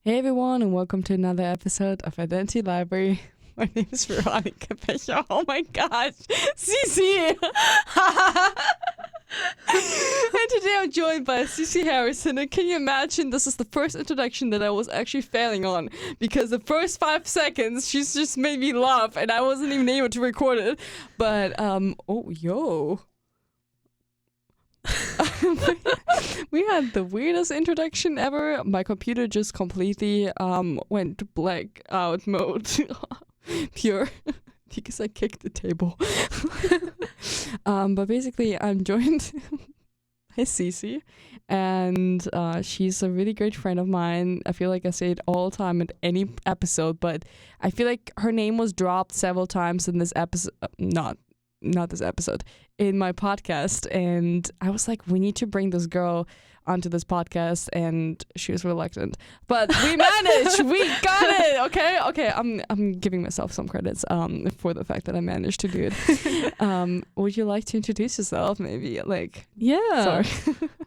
Hey everyone, and welcome to another episode of Identity Library. My name is Veronica Becher. Oh my gosh, Cece! And today I'm joined by Cece Harrison. And can you imagine, this is the first introduction that I was actually failing on, because the first 5 seconds she's just made me laugh and I wasn't even able to record it. But we had the weirdest introduction ever. My computer just completely went blackout mode. Pure. Because I kicked the table. But basically I'm joined by Cece, and she's a really great friend of mine. I feel like I say it all the time at any episode, but I feel like her name was dropped several times in this episode. Not this episode, in my podcast, and I was like, we need to bring this girl onto this podcast, and she was reluctant, but we managed. We got it. Okay, I'm giving myself some credits for the fact that I managed to do it. Would you like to introduce yourself, maybe? Sorry.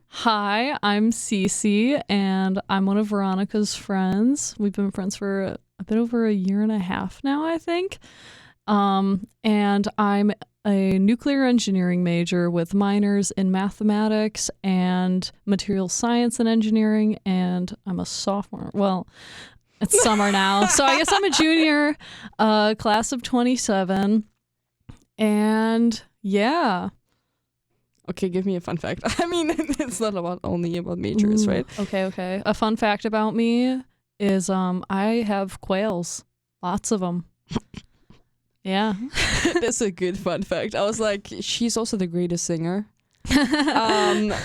Hi, I'm Cece, and I'm one of Veronica's friends. We've been friends for a bit over a year and a half now, I think. And I'm a nuclear engineering major with minors in mathematics and material science and engineering, and I'm a sophomore. Well, it's summer now, so I guess I'm a junior, class of 27, and yeah. Okay, give me a fun fact. I mean, it's not only about majors, right? Okay. A fun fact about me is I have quails, lots of them. Yeah. That's a good fun fact. I was like, she's also the greatest singer.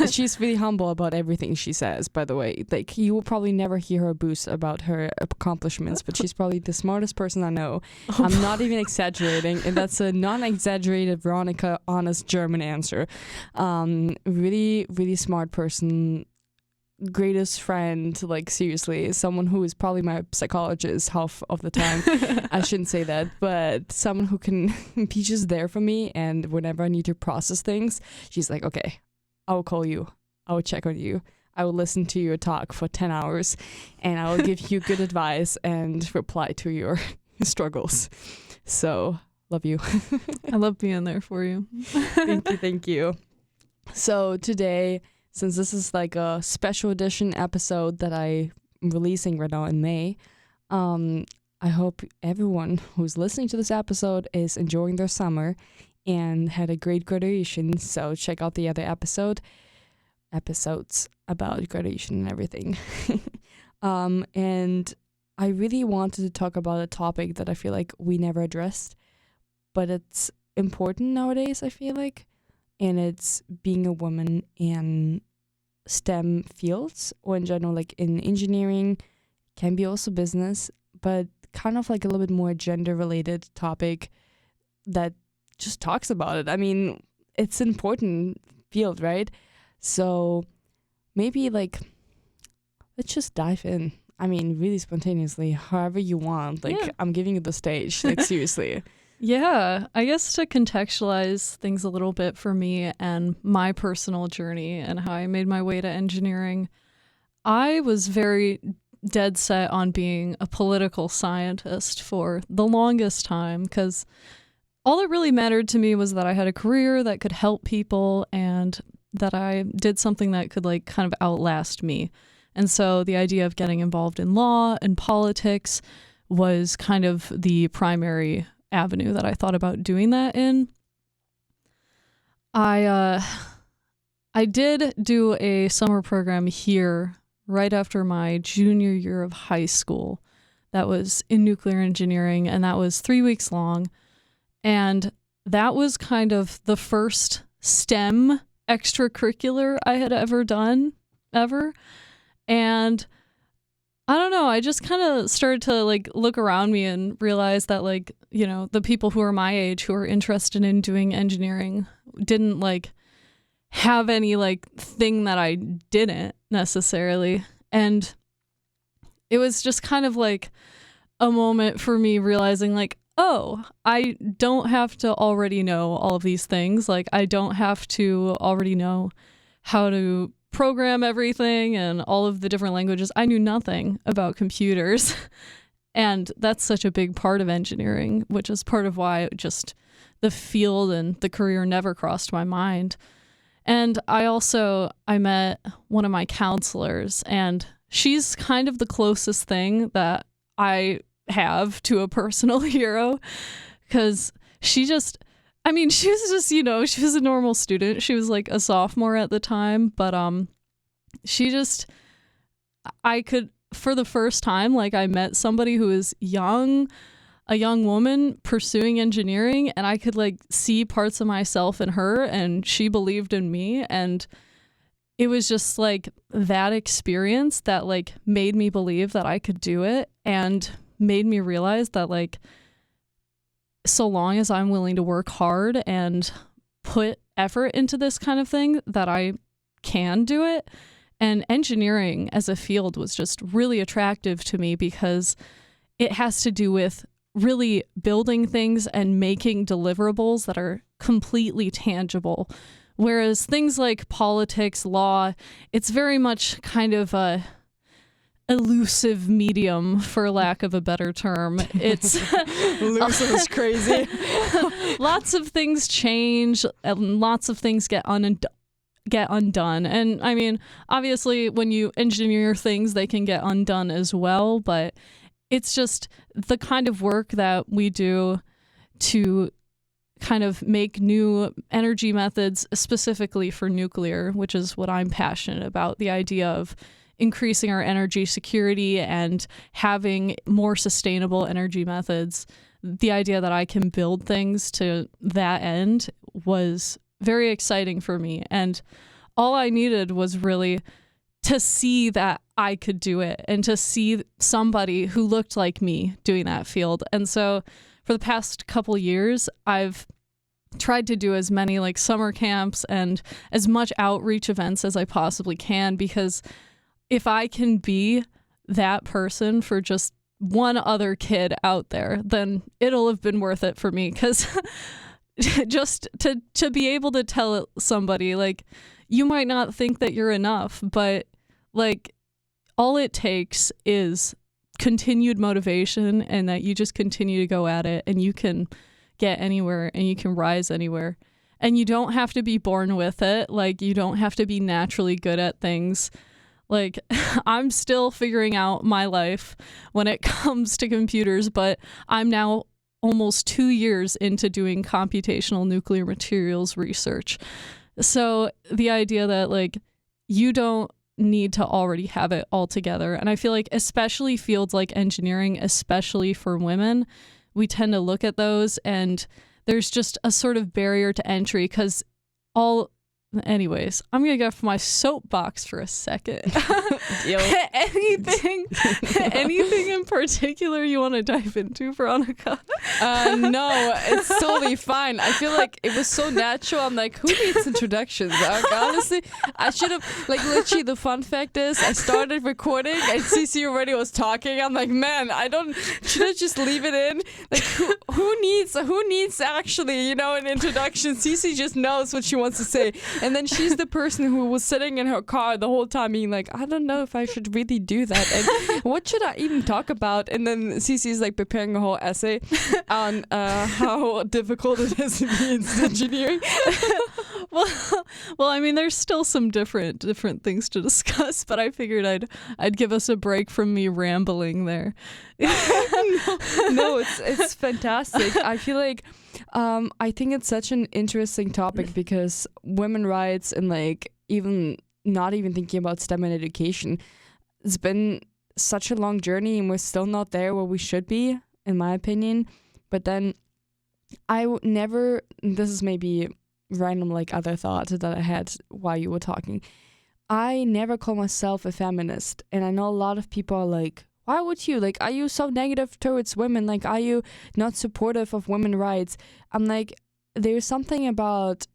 She's really humble about everything she says, by the way. Like, you will probably never hear her boast about her accomplishments, but she's probably the smartest person I know. I'm not even exaggerating, and that's a non-exaggerated Veronica honest German answer. Really, really smart person. Greatest friend, like, seriously, someone who is probably my psychologist half of the time. I shouldn't say that, but someone who can be just there for me, and whenever I need to process things, she's like, okay, I will call you, I will check on you, I will listen to your talk for 10 hours, and I will give you good advice and reply to your struggles. So, love you. I love being there for you. Thank you. So today, since this is like a special edition episode that I'm releasing right now in May, I hope everyone who's listening to this episode is enjoying their summer and had a great graduation. So check out the other episodes about graduation and everything. And I really wanted to talk about a topic that I feel like we never addressed, but it's important nowadays, I feel like. And it's being a woman in STEM fields, or in general, like in engineering, can be also business, but kind of like a little bit more gender-related topic that just talks about it. I mean, it's an important field, right? So maybe let's just dive in. I mean, really spontaneously, however you want. I'm giving you the stage, seriously. Yeah, I guess to contextualize things a little bit for me and my personal journey and how I made my way to engineering, I was very dead set on being a political scientist for the longest time, because all that really mattered to me was that I had a career that could help people and that I did something that could kind of outlast me. And so the idea of getting involved in law and politics was kind of the primary avenue that I thought about doing that in. I did do a summer program here right after my junior year of high school that was in nuclear engineering, and that was 3 weeks long. And that was kind of the first STEM extracurricular I had ever done, ever. And I don't know, I just kind of started to look around me and realize that the people who are my age who are interested in doing engineering didn't have any thing that I didn't necessarily. And it was just kind of a moment for me realizing oh, I don't have to already know all of these things. I don't have to already know how to program everything and all of the different languages. I knew nothing about computers. And that's such a big part of engineering, which is part of why just the field and the career never crossed my mind. And I met one of my counselors, and she's kind of the closest thing that I have to a personal hero, because she was just, she was a normal student. She was like a sophomore at the time, but I could, for the first time, like I met somebody who was young, a young woman pursuing engineering, and I could like see parts of myself in her, and she believed in me. And it was just like that experience that like made me believe that I could do it, and made me realize that like, so long as I'm willing to work hard and put effort into this kind of thing, that I can do it. And engineering as a field was just really attractive to me, because it has to do with really building things and making deliverables that are completely tangible. Whereas things like politics, law, it's very much kind of a elusive medium, for lack of a better term. It's elusive is crazy. Lots of things change and lots of things get undone. And I mean, obviously when you engineer things, they can get undone as well, but it's just the kind of work that we do to kind of make new energy methods specifically for nuclear, which is what I'm passionate about, the idea of increasing our energy security and having more sustainable energy methods. The idea that I can build things to that end was very exciting for me. And all I needed was really to see that I could do it, and to see somebody who looked like me doing that field. And so for the past couple years, I've tried to do as many like summer camps and as much outreach events as I possibly can, because if I can be that person for just one other kid out there, then it'll have been worth it for me. Because just to be able to tell somebody, like, you might not think that you're enough, but like all it takes is continued motivation, and that you just continue to go at it, and you can get anywhere, and you can rise anywhere. And you don't have to be born with it. Like, you don't have to be naturally good at things. Like, I'm still figuring out my life when it comes to computers, but I'm now almost 2 years into doing computational nuclear materials research. So the idea that like you don't need to already have it all together. And I feel like especially fields like engineering, especially for women, we tend to look at those and there's just a sort of barrier to entry, because anyways, I'm going to get off my soapbox for a second. anything in particular you want to dive into, Veronica? No, it's totally fine. I feel like it was so natural. I'm like, who needs introductions? Like, honestly, I should have, like, literally the fun fact is I started recording and Cece already was talking. I'm like, man, should I just leave it in? Like, who needs actually, an introduction? Cece just knows what she wants to say. And then she's the person who was sitting in her car the whole time being like, I don't know if I should really do that. And what should I even talk about? And then Cece's like preparing a whole essay on how difficult it is to be in engineering. Well, I mean, there's still some different things to discuss, but I figured I'd give us a break from me rambling there. No, it's fantastic. I feel like I think it's such an interesting topic, because women rights and like even not even thinking about STEM and education, it's been such a long journey and we're still not there where we should be, in my opinion. But then this is maybe random like other thoughts that I had while you were talking. I never call myself a feminist, and I know a lot of people are like, why would you? Like, are you so negative towards women? Like, are you not supportive of women's rights? I'm like, there's something about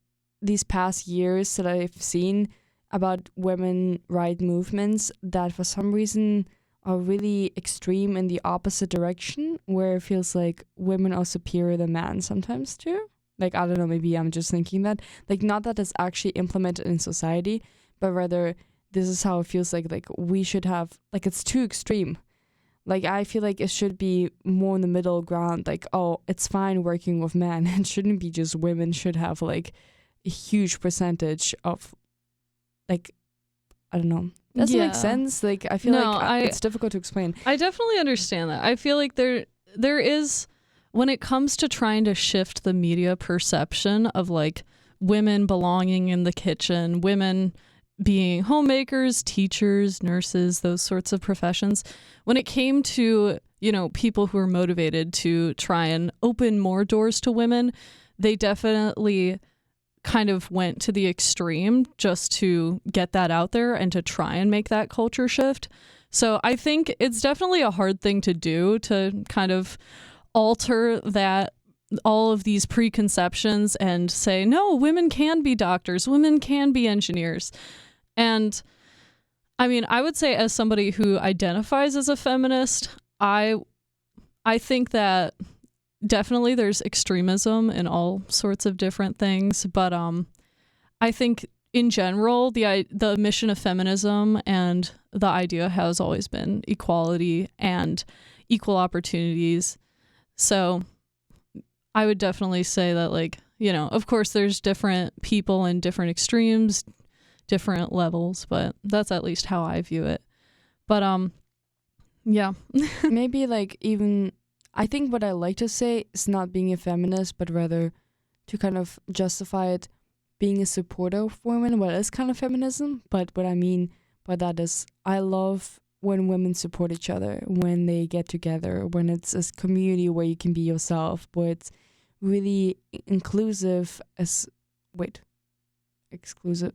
these past years that I've seen about women right movements that for some reason are really extreme in the opposite direction, where it feels like women are superior than men sometimes too. Like, I don't know, maybe I'm just thinking that. Like, not that it's actually implemented in society, but rather this is how it feels like we should have, like, it's too extreme. Like, I feel like it should be more in the middle ground, like, oh, it's fine working with men. It shouldn't be just women should have like a huge percentage of, like, I don't know. Does it make sense? Like, I feel it's difficult to explain. I definitely understand that. I feel like there is, when it comes to trying to shift the media perception of like women belonging in the kitchen, women being homemakers, teachers, nurses, those sorts of professions, when it came to, you know, people who are motivated to try and open more doors to women, they definitely kind of went to the extreme just to get that out there and to try and make that culture shift. So I think it's definitely a hard thing to do, to kind of alter that, all of these preconceptions, and say, no, women can be doctors, women can be engineers. And I mean, I would say, as somebody who identifies as a feminist, I think that definitely there's extremism in all sorts of different things, but I think in general the mission of feminism and the idea has always been equality and equal opportunities. So I would definitely say that, like, you know, of course there's different people in different extremes, different levels, but that's at least how I view it. But yeah. Maybe like, even I think what I like to say is not being a feminist, but rather to kind of justify it being a supporter of women. Well, it's kind of feminism, but what I mean by that is I love when women support each other, when they get together, when it's a community where you can be yourself, where it's really inclusive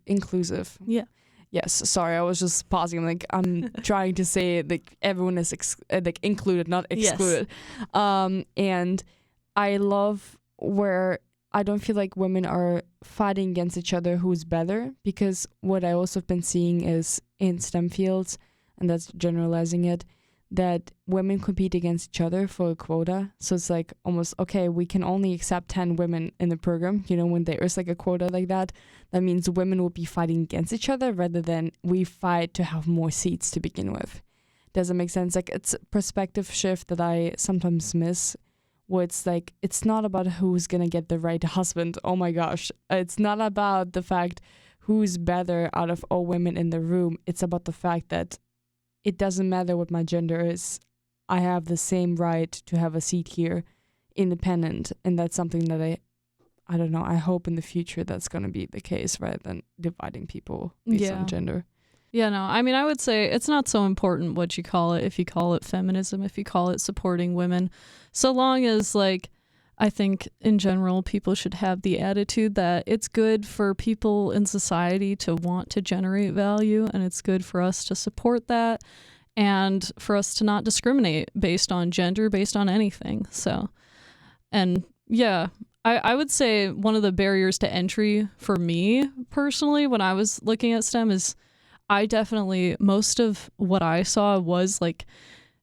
inclusive. Yeah. Yes, sorry, I was just pausing. Like, I'm trying to say like everyone is like included, not excluded. Yes. And I love where I don't feel like women are fighting against each other who's better, because what I also have been seeing is in STEM fields, and that's generalizing it, that women compete against each other for a quota. So it's like almost, okay, we can only accept 10 women in the program. You know, when there is like a quota like that, that means women will be fighting against each other rather than we fight to have more seats to begin with. Does it make sense? Like, it's a perspective shift that I sometimes miss, where it's like, it's not about who's gonna get the right husband. Oh my gosh. It's not about the fact who's better out of all women in the room. It's about the fact that it doesn't matter what my gender is. I have the same right to have a seat here, independent. And that's something that I don't know, I hope in the future that's going to be the case, rather than dividing people based on gender. Yeah, no, I mean, I would say it's not so important what you call it, if you call it feminism, if you call it supporting women, so long as, like, I think in general people should have the attitude that it's good for people in society to want to generate value, and it's good for us to support that, and for us to not discriminate based on gender, based on anything. So, and yeah, I would say one of the barriers to entry for me personally when I was looking at STEM is most of what I saw was like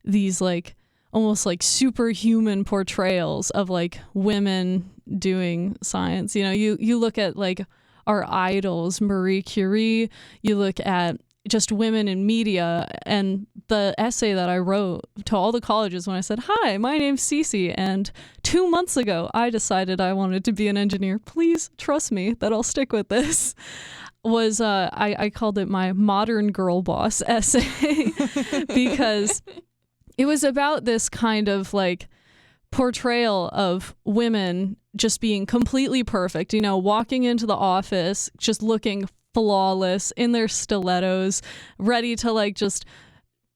these like almost like superhuman portrayals of like women doing science. You know, you look at like our idols, Marie Curie, you look at just women in media, and the essay that I wrote to all the colleges when I said, hi, my name's Cece, and 2 months ago I decided I wanted to be an engineer. Please trust me that I'll stick with this. Was I called it my modern girl boss essay because it was about this kind of like portrayal of women just being completely perfect, you know, walking into the office, just looking flawless in their stilettos, ready to like just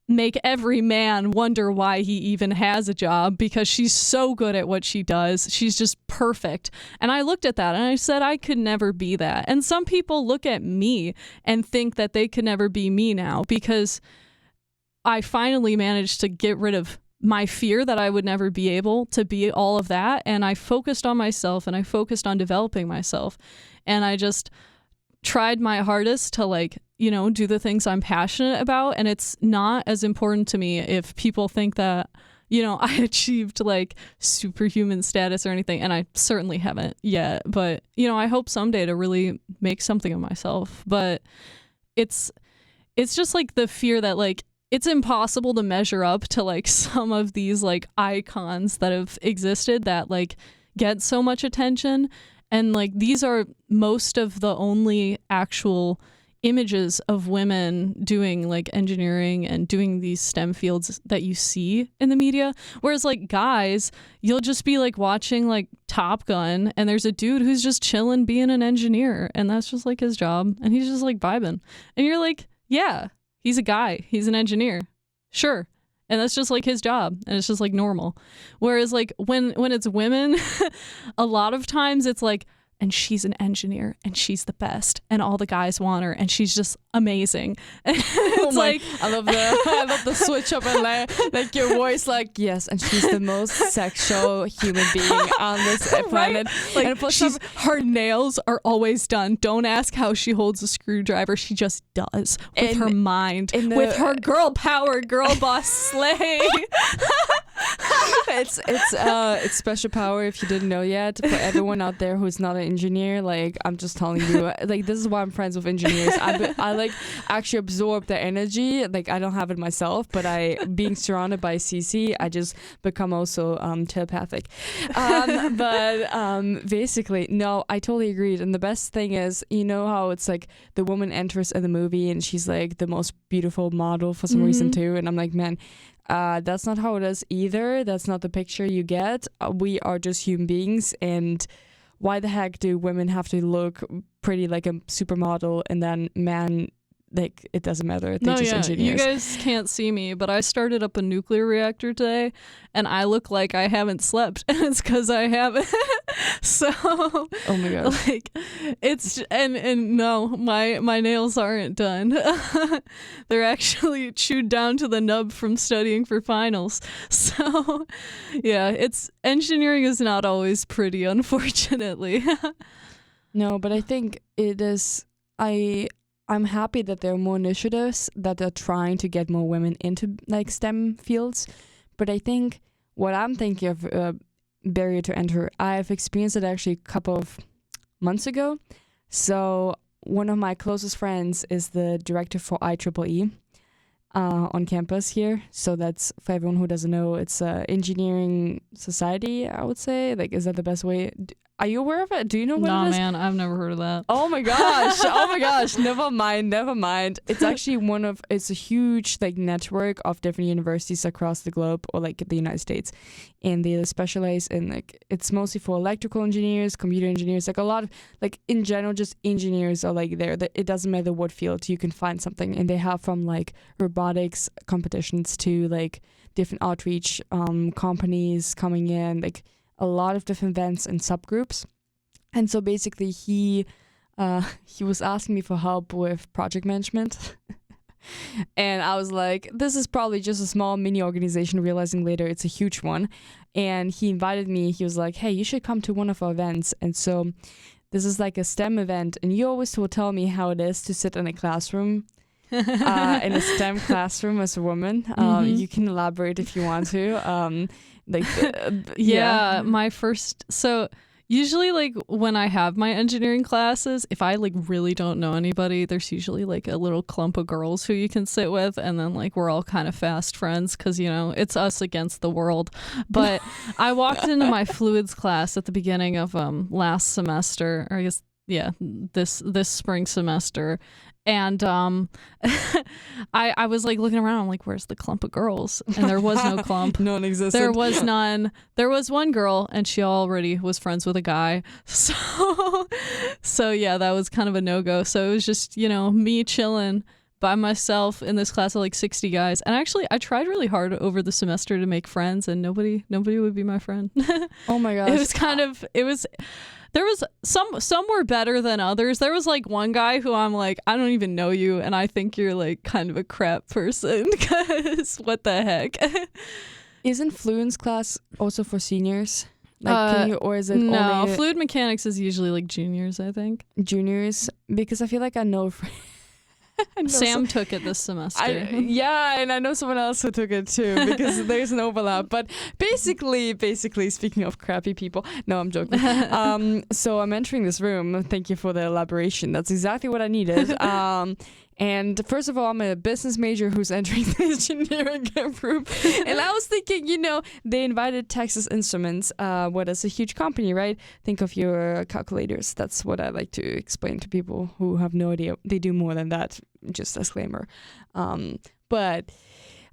make every man wonder why he even has a job because she's so good at what she does. She's just perfect. And I looked at that and I said, I could never be that. And some people look at me and think that they could never be me now because I finally managed to get rid of my fear that I would never be able to be all of that. And I focused on myself and I focused on developing myself. And I just tried my hardest to like, you know, do the things I'm passionate about. And it's not as important to me if people think that, you know, I achieved like superhuman status or anything. And I certainly haven't yet. But, you know, I hope someday to really make something of myself. But it's just like the fear that like it's impossible to measure up to like some of these like icons that have existed that like get so much attention. And like these are most of the only actual images of women doing like engineering and doing these STEM fields that you see in the media. Whereas like guys, you'll just be like watching like Top Gun and there's a dude who's just chilling being an engineer and that's just like his job and he's just like vibing. And you're like, yeah, he's a guy. He's an engineer. Sure. And that's just like his job. And it's just like normal. Whereas like when it's women, a lot of times it's like, and she's an engineer and she's the best and all the guys want her and she's just amazing. It's like I love the switch up and like your voice like yes, and she's the most sexual human being on this planet. Like and plus her nails are always done. Don't ask how she holds a screwdriver. She just does with her mind, with her girl power, girl boss slay. It's special power if you didn't know yet. For everyone out there who's not an engineer, like I'm just telling you, like this is why I'm friends with engineers. I like actually absorb their energy. Like I don't have it myself, but being surrounded by Cece, I just become also telepathic. But basically, no, I totally agreed. And the best thing is, you know how it's like the woman enters in the movie and she's like the most beautiful model for some reason too, and I'm like, man. That's not how it is either. That's not the picture you get. We are just human beings, and why the heck do women have to look pretty like a supermodel and then man, like it doesn't matter. They're just engineers. You guys can't see me, but I started up a nuclear reactor today and I look like I haven't slept and it's because I haven't. So oh my god, like it's and no, my nails aren't done. They're actually chewed down to the nub from studying for finals. So yeah, it's engineering is not always pretty, unfortunately. No, but I think it is. I'm happy that there are more initiatives that are trying to get more women into like STEM fields. But I think what I'm thinking of barrier to enter, I've experienced it actually a couple of months ago. So one of my closest friends is the director for IEEE on campus here. So that's, for everyone who doesn't know, it's a engineering society, I would say. Like, is that the best way? Are you aware of it? Do you know what it is? No, man, I've never heard of that. Oh my gosh. Oh my gosh. Never mind. It's actually it's a huge like network of different universities across the globe or like the United States. And they specialize in like, it's mostly for electrical engineers, computer engineers, like a lot of like in general, just engineers are like there. It doesn't matter what field, you can find something. And they have from like robotics competitions to like different outreach companies coming in, like a lot of different events and subgroups. And so basically he was asking me for help with project management. And I was like, this is probably just a small mini organization, realizing later it's a huge one. And he invited me. He was like, hey, you should come to one of our events. And so this is like a STEM event. And you always will tell me how it is to sit in a classroom, in a STEM classroom as a woman. You can elaborate if you want to. My first, so usually like when I have my engineering classes, if I like really don't know anybody, there's usually like a little clump of girls who you can sit with, and then like we're all kind of fast friends because, you know, it's us against the world. But I walked into my fluids class at the beginning of last semester, or I guess this spring semester. And I was like looking around, I'm like, where's the clump of girls? And there was no clump. No one existed. There was none. There was one girl and she already was friends with a guy. So yeah, that was kind of a no-go. So it was just, you know, me chilling by myself in this class of like 60 guys. And actually I tried really hard over the semester to make friends and nobody would be my friend. Oh my gosh. There was some were better than others. There was like one guy who I'm like, I don't even know you, and I think you're like kind of a crap person because what the heck? Isn't fluence class also for seniors? Like, or is it no? only Fluid mechanics is usually like juniors, I think. Juniors, because I feel like I know. Sam took it this semester. And I know someone else who took it too, because there's an overlap. But basically, speaking of crappy people, no, I'm joking. So I'm entering this room. Thank you for the elaboration. That's exactly what I needed. And first of all, I'm a business major who's entering the engineering group. And I was thinking, they invited Texas Instruments, what is a huge company, right? Think of your calculators. That's what I like to explain to people who have no idea. They do more than that, just disclaimer. But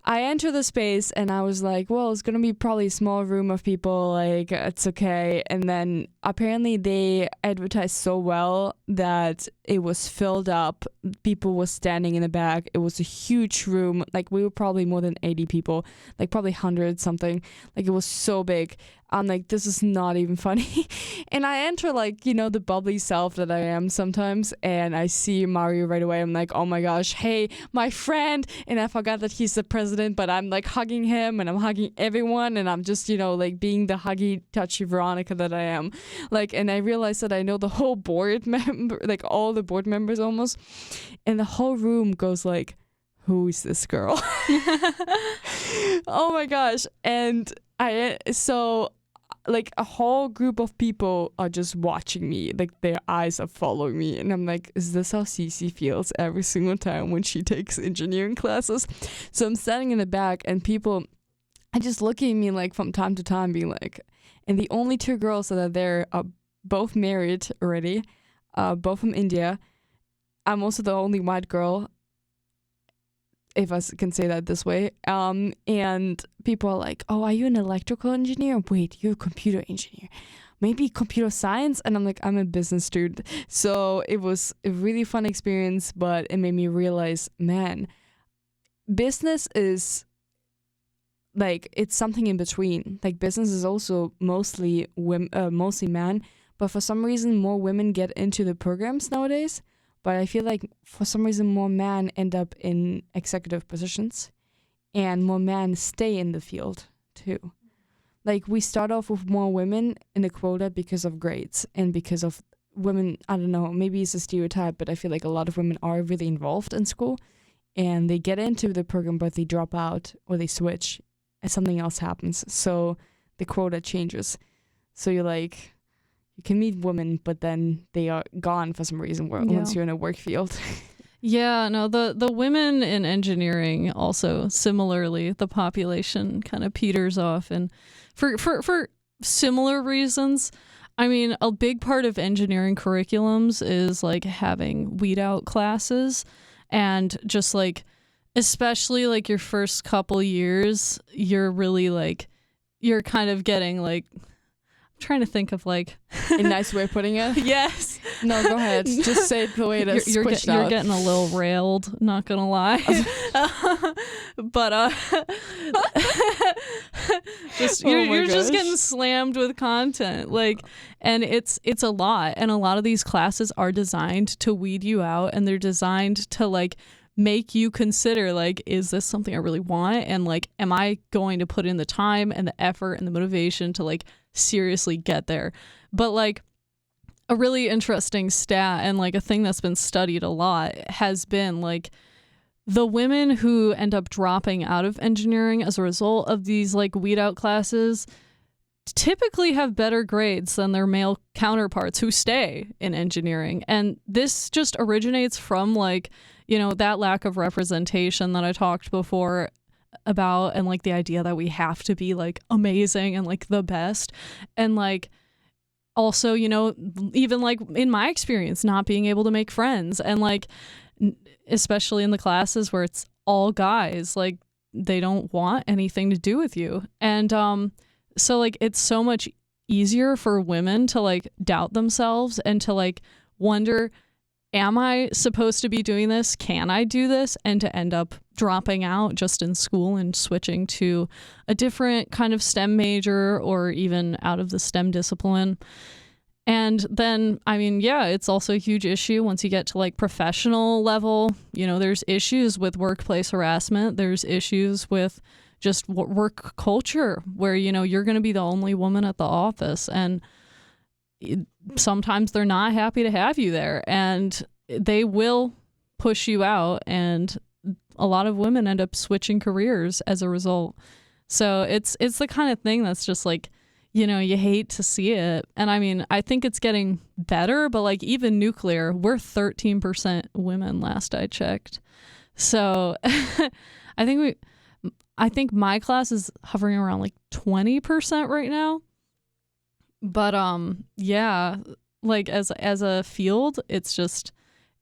I entered the space and I was like, well, it's going to be probably a small room of people. Like, it's okay. And then apparently they advertised so well that it was filled up. People were standing in the back. It was a huge room. Like, we were probably more than 80 people, like probably 100 something. Like, it was so big. I'm like, this is not even funny. And I enter like, the bubbly self that I am sometimes. And I see Mario right away. I'm like, oh my gosh, hey, my friend. And I forgot that he's the president, but I'm like hugging him and I'm hugging everyone. And I'm just, like being the huggy, touchy Veronica that I am. Like, and I realized that I know the whole board member, like all the board members almost. And the whole room goes like, who is this girl? Oh my gosh. And like a whole group of people are just watching me, like their eyes are following me, and I'm like, is this how Cece feels every single time when she takes engineering classes? So I'm standing in the back and people are just looking at me like from time to time being like, and the only two girls that are there are both married already, both from India. I'm also the only white girl, if I can say that this way. And people are like, oh, are you an electrical engineer? Wait, you're a computer engineer. Maybe computer science? And I'm like, I'm a business student. So it was a really fun experience, but it made me realize, man, business is like, it's something in between. Like, business is also mostly men, but for some reason more women get into the programs nowadays. But I feel like for some reason more men end up in executive positions and more men stay in the field too. Like, we start off with more women in the quota because of grades and because of women. I don't know, maybe it's a stereotype, but I feel like a lot of women are really involved in school and they get into the program, but they drop out or they switch and something else happens. So the quota changes. So you're like, you can meet women, but then they are gone for some reason once you're in a work field. Yeah, no, the women in engineering also similarly, the population kind of peters off, and for similar reasons. I mean, a big part of engineering curriculums is like having weed out classes, and just like, especially like your first couple years, you're really like, you're kind of getting like, trying to think of like a nice way of putting it. Yes. No, go ahead. Just say it the way it is. You're getting a little railed, not gonna lie. But you're just getting slammed with content, like, and it's a lot. And a lot of these classes are designed to weed you out, and they're designed to like make you consider, like, is this something I really want? And like, am I going to put in the time and the effort and the motivation to like seriously get there? But like, a really interesting stat and like a thing that's been studied a lot has been like, the women who end up dropping out of engineering as a result of these like weed out classes typically have better grades than their male counterparts who stay in engineering. And this just originates from like, that lack of representation that I talked before about, and like the idea that we have to be like amazing and like the best. And like, also, even like in my experience, not being able to make friends, and like, especially in the classes where it's all guys, like they don't want anything to do with you. And so like, it's so much easier for women to like doubt themselves and to like wonder, am I supposed to be doing this? Can I do this? And to end up dropping out just in school and switching to a different kind of STEM major or even out of the STEM discipline. And then, I mean, yeah, it's also a huge issue once you get to like professional level. There's issues with workplace harassment. There's issues with just work culture where, you're going to be the only woman at the office, and sometimes they're not happy to have you there, and they will push you out, and a lot of women end up switching careers as a result. So it's the kind of thing that's just like, you hate to see it. And I mean, I think it's getting better, but like even nuclear, we're 13% women last I checked. So I think my class is hovering around like 20% right now. But yeah, like as a field, it's just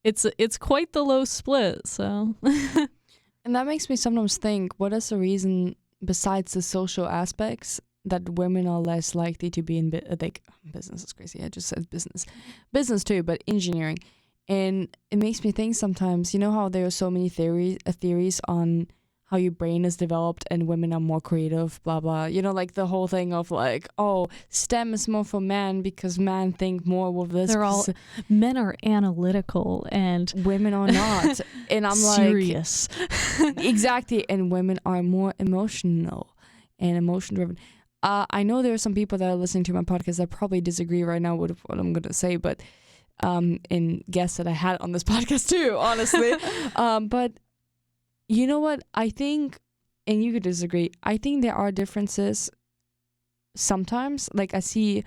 it's quite the low split. So And that makes me sometimes think, what is the reason besides the social aspects that women are less likely to be in business is crazy. I just said business too, but engineering. And it makes me think sometimes, you know how there are so many theories on how your brain is developed and women are more creative, blah, blah. You know, like the whole thing of like, oh, STEM is more for men because men think more with this. Men are analytical and women are not. And I'm serious. Like, exactly. And women are more emotional and emotion driven. I know there are some people that are listening to my podcast that probably disagree right now with what I'm going to say, but and guests that I had on this podcast too, honestly. But you know what? I think, and you could disagree, I think there are differences sometimes. Like I see,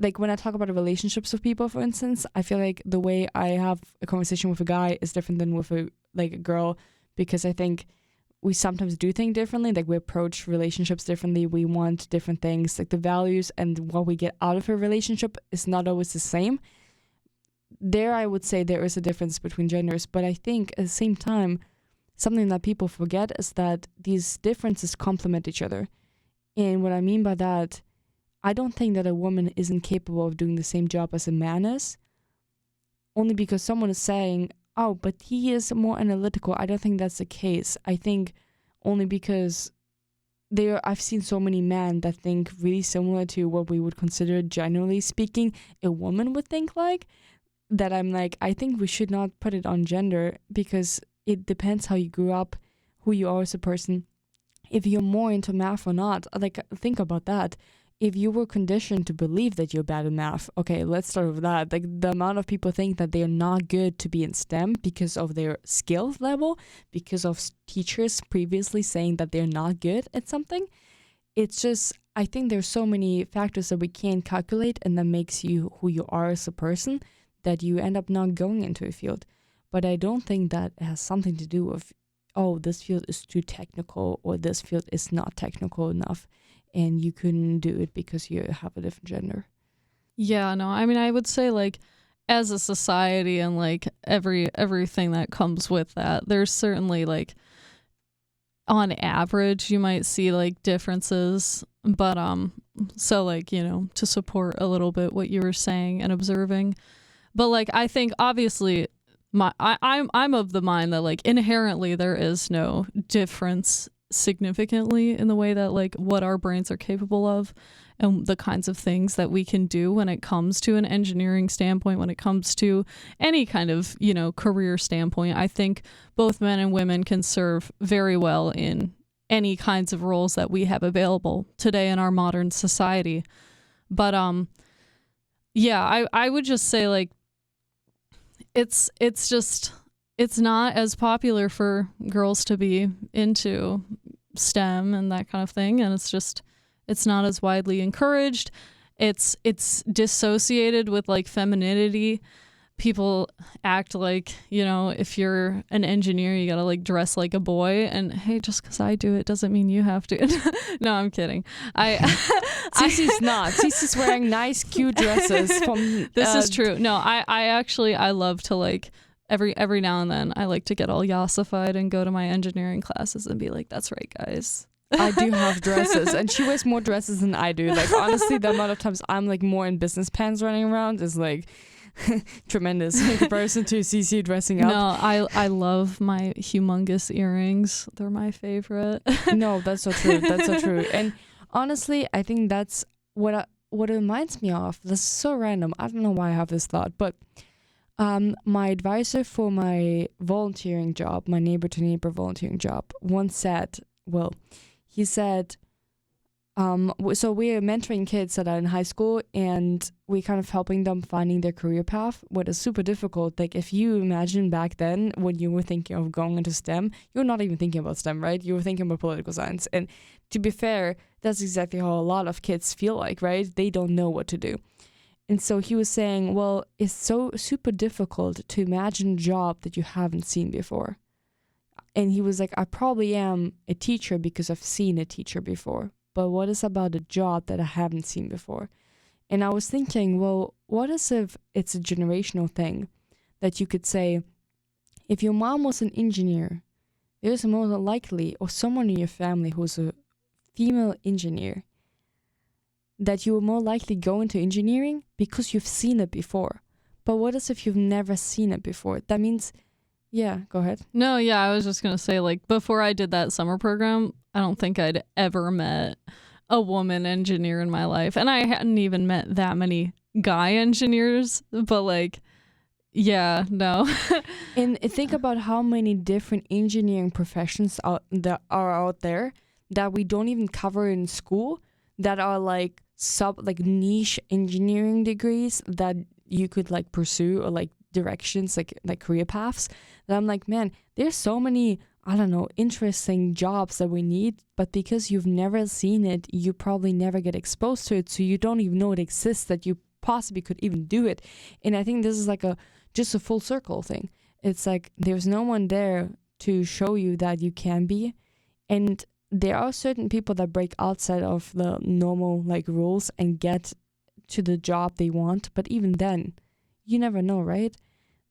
like when I talk about relationships with people, for instance, I feel like the way I have a conversation with a guy is different than with a girl, because I think we sometimes do think differently. Like we approach relationships differently. We want different things. Like the values and what we get out of a relationship is not always the same. There, I would say there is a difference between genders, but I think at the same time, something that people forget is that these differences complement each other. And what I mean by that, I don't think that a woman isn't capable of doing the same job as a man is, only because someone is saying, oh, but he is more analytical. I don't think that's the case. I think only because I've seen so many men that think really similar to what we would consider, generally speaking, a woman would think like, that I'm like, I think we should not put it on gender, because it depends how you grew up, who you are as a person, if you're more into math or not. Like, think about that. If you were conditioned to believe that you're bad in math, okay, let's start with that. Like, the amount of people think that they're not good to be in STEM because of their skill level, because of teachers previously saying that they're not good at something. It's just, I think there's so many factors that we can't calculate, and that makes you who you are as a person, that you end up not going into a field. But I don't think that has something to do with, oh, this field is too technical, or this field is not technical enough, and you couldn't do it because you have a different gender. Yeah, no, I mean, I would say, like, as a society and, like, everything that comes with that, there's certainly, like, on average, you might see, like, differences. But, so, like, to support a little bit what you were saying and observing. But, like, I think, obviously, I'm of the mind that, like, inherently there is no difference significantly in the way that, like, what our brains are capable of and the kinds of things that we can do when it comes to an engineering standpoint, when it comes to any kind of, career standpoint. I think both men and women can serve very well in any kinds of roles that we have available today in our modern society. But yeah, I would just say, like, it's not as popular for girls to be into STEM and that kind of thing, and it's not as widely encouraged. It's dissociated with, like, femininity. People act like, if you're an engineer, you gotta, like, dress like a boy, and hey, just because I do it doesn't mean you have to. No, I'm kidding. Cece's not. Cece's wearing nice, cute dresses from. This is true. No, I love to, like, every now and then I like to get all yassified and go to my engineering classes and be like, that's right, guys. I do have dresses, and she wears more dresses than I do. Like, honestly, the amount of times I'm, like, more in business pants running around is, like, tremendous in comparison to Cece dressing up. No, I love my humongous earrings. They're my favorite. No, that's so true. That's so true. And honestly, I think that's what it reminds me of. This is so random. I don't know why I have this thought, but my advisor for my volunteering job, my neighbor to neighbor volunteering job, once said, well, he said, So we're mentoring kids that are in high school, and we kind of helping them finding their career path, what is super difficult. Like if you imagine back then when you were thinking of going into STEM, you're not even thinking about STEM, right? You were thinking about political science. And to be fair, that's exactly how a lot of kids feel like, right? They don't know what to do. And so he was saying, well, it's so super difficult to imagine a job that you haven't seen before. And he was like, I probably am a teacher because I've seen a teacher before. But what is about a job that I haven't seen before? And I was thinking, well, what is if it's a generational thing that you could say, if your mom was an engineer, there's more likely, or someone in your family who's a female engineer, that you will more likely go into engineering because you've seen it before. But what is if you've never seen it before? That means, yeah, go ahead. No, yeah, I was just going to say, like, before I did that summer program, I don't think I'd ever met a woman engineer in my life. And I hadn't even met that many guy engineers, but like, yeah, no. And think about how many different engineering professions that are out there that we don't even cover in school, that are like niche engineering degrees that you could like pursue, or like directions, like career paths, that I'm like, man, there's so many, I don't know, interesting jobs that we need, but because you've never seen it, you probably never get exposed to it, so you don't even know it exists, that you possibly could even do it. And I think this is like just a full circle thing. It's like there's no one there to show you that you can be, and there are certain people that break outside of the normal like rules and get to the job they want, but even then, you never know, right?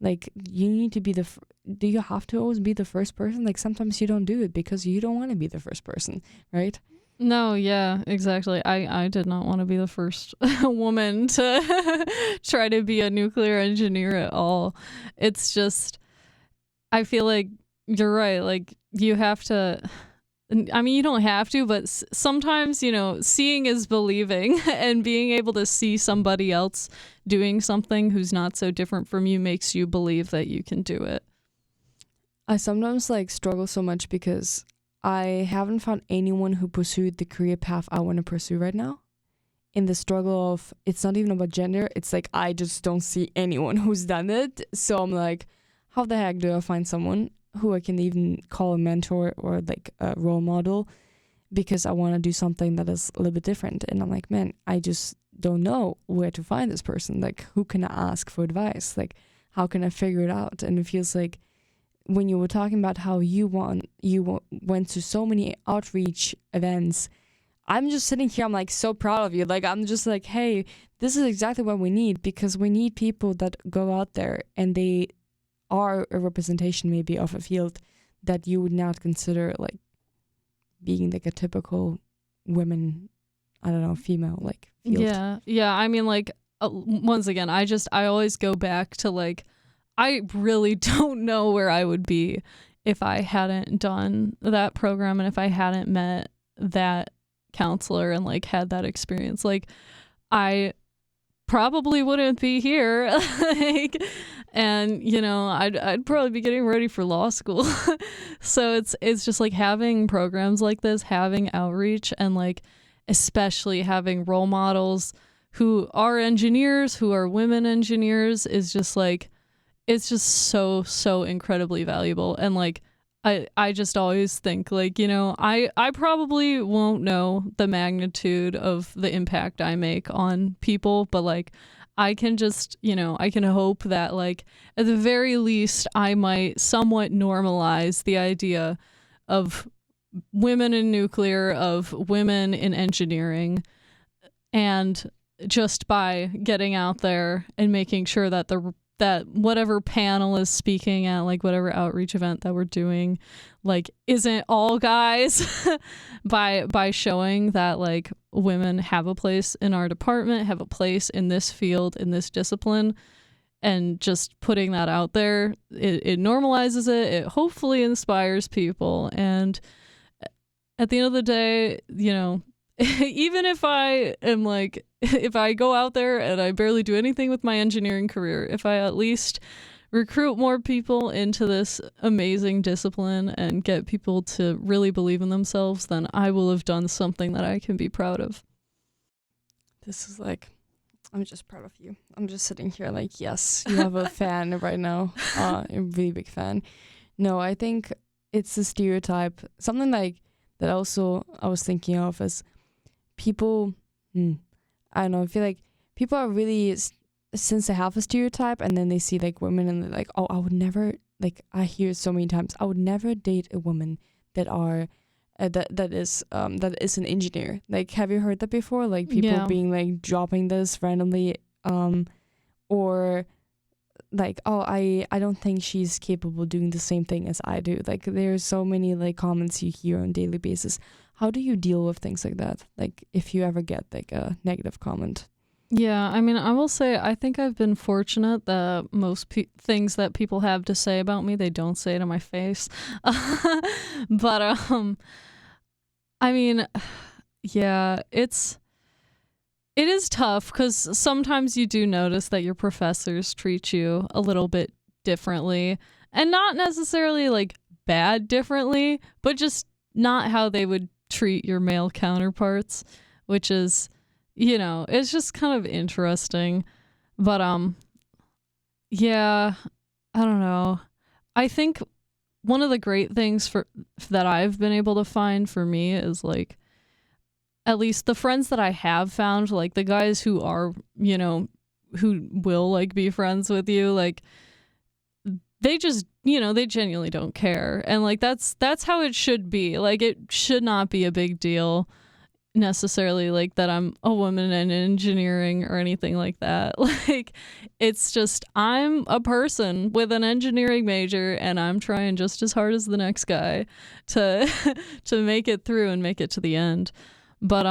Like you need to be do you have to always be the first person? Like sometimes you don't do it because you don't want to be the first person, right? No, yeah, exactly. I did not want to be the first woman to try to be a nuclear engineer at all. It's just, I feel like you're right. Like you have to, I mean, you don't have to, but sometimes, you know, seeing is believing, and being able to see somebody else doing something who's not so different from you makes you believe that you can do it. I sometimes like struggle so much because I haven't found anyone who pursued the career path I want to pursue right now. In the struggle of, it's not even about gender, it's like I just don't see anyone who's done it. So I'm like, how the heck do I find someone who I can even call a mentor or like a role model, because I want to do something that is a little bit different. And I'm like, man, I just don't know where to find this person. Like, who can I ask for advice? Like, how can I figure it out? And it feels like when you were talking about how you went to so many outreach events, I'm just sitting here, I'm like so proud of you. Like, I'm just like, hey, this is exactly what we need, because we need people that go out there and they are a representation maybe of a field that you would not consider like being like a typical women, I don't know, female like field. Yeah. I mean, like, once again, I always go back to like, I really don't know where I would be if I hadn't done that program and if I hadn't met that counselor and like had that experience. Like, I probably wouldn't be here. Like, and you know, I'd probably be getting ready for law school. So it's just like having programs like this, having outreach, and like especially having role models who are engineers, who are women engineers, is just like, it's just so incredibly valuable. And like I just always think like, you know, I probably won't know the magnitude of the impact I make on people, but like I can just, you know, I can hope that like at the very least I might somewhat normalize the idea of women in nuclear, of women in engineering, and just by getting out there and making sure that that whatever panel is speaking at like whatever outreach event that we're doing like isn't all guys, by showing that like women have a place in our department, have a place in this field, in this discipline, and just putting that out there, it normalizes it, it hopefully inspires people. And at the end of the day, you know, even if I am like, if I go out there and I barely do anything with my engineering career, if I at least recruit more people into this amazing discipline and get people to really believe in themselves, then I will have done something that I can be proud of. This is like, I'm just proud of you. I'm just sitting here like, yes, you have a fan right now, a really big fan. No, I think it's a stereotype. Something like that also I was thinking of as people, I don't know, I feel like people are really, since they have a stereotype and then they see like women and they're like, oh, I would never, like I hear it so many times, I would never date a woman that are, that is an engineer. Like, have you heard that before? Like people being like dropping this randomly, or like, oh, I don't think she's capable of doing the same thing as I do. Like there's so many like comments you hear on a daily basis. How do you deal with things like that? Like if you ever get like a negative comment? Yeah, I mean, I will say I think I've been fortunate that most things that people have to say about me, they don't say to my face. But I mean, yeah, it is tough because sometimes you do notice that your professors treat you a little bit differently, and not necessarily like bad differently, but just not how they would treat your male counterparts, which is, you know, it's just kind of interesting. But yeah, I don't know. I think one of the great things that I've been able to find for me is like, at least the friends that I have found, like the guys who are, you know, who will like be friends with you, like they just, you know, they genuinely don't care. And like that's how it should be. Like it should not be a big deal necessarily like that I'm a woman in engineering or anything like that. Like it's just, I'm a person with an engineering major and I'm trying just as hard as the next guy to to make it through and make it to the end. But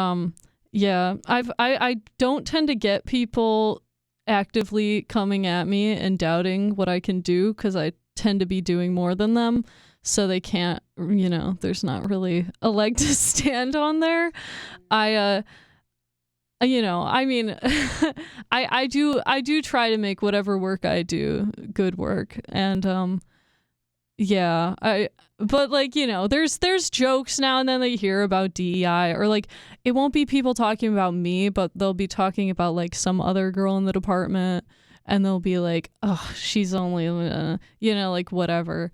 yeah, I don't tend to get people actively coming at me and doubting what I can do because I tend to be doing more than them. So they can't, you know, there's not really a leg to stand on there. You know, I mean, I do try to make whatever work I do good work. And yeah, but like, you know, there's jokes now and then that you hear about DEI, or like it won't be people talking about me, but they'll be talking about like some other girl in the department, and they'll be like, oh, she's only, you know, like whatever.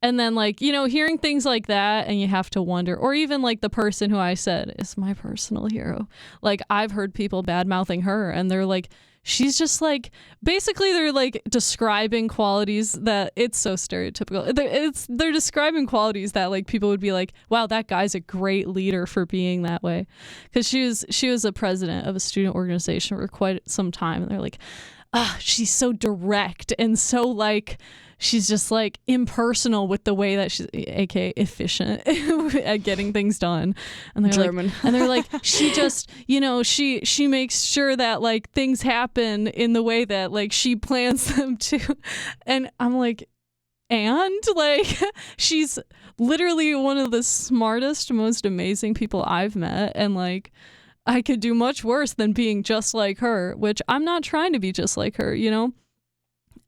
And then like, you know, hearing things like that and you have to wonder, or even like the person who I said is my personal hero. Like I've heard people bad mouthing her and they're like, she's just like, basically they're like describing qualities that, it's so stereotypical. They're describing qualities that like people would be like, wow, that guy's a great leader for being that way. Because she was a president of a student organization for quite some time. And they're like, she's so direct and so like, she's just like impersonal with the way that she's, aka efficient at getting things done. And they're German. like, and they're like, she just, you know, she makes sure that like things happen in the way that like she plans them to. And I'm like, and like, she's literally one of the smartest, most amazing people I've met. And like, I could do much worse than being just like her, which I'm not trying to be just like her, you know?